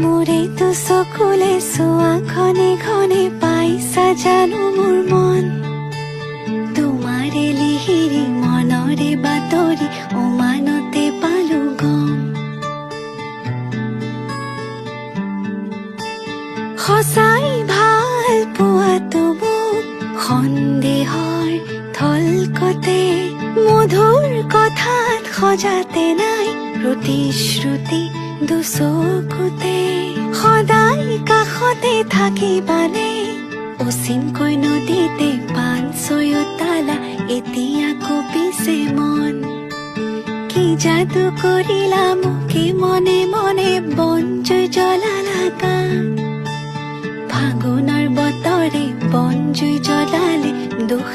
মোৰেতো চকুলে চোৱা ঘনে ঘনে পাইছা জানো মোৰ মন তোমাৰে লিহিৰি মনৰে বাতৰি উমানতে পালো গম সঁচাই ভাল পোৱাটো মোক সন্দেহৰ থলকতে মধুৰ কথাত সজাতে নাই প্ৰতিশ্ৰুতি দুচকুতে সদায় কাষতে থাকিবানে অচিনকৈ নদীতে পান ছয়তালা এতিয়া কঁপিছে মন কি যাদু কৰিলা মোকে মনে মনে বনজুই জ্বলালা গান ফাগুনৰ বতৰে বনজুই জ্বলালে দুখ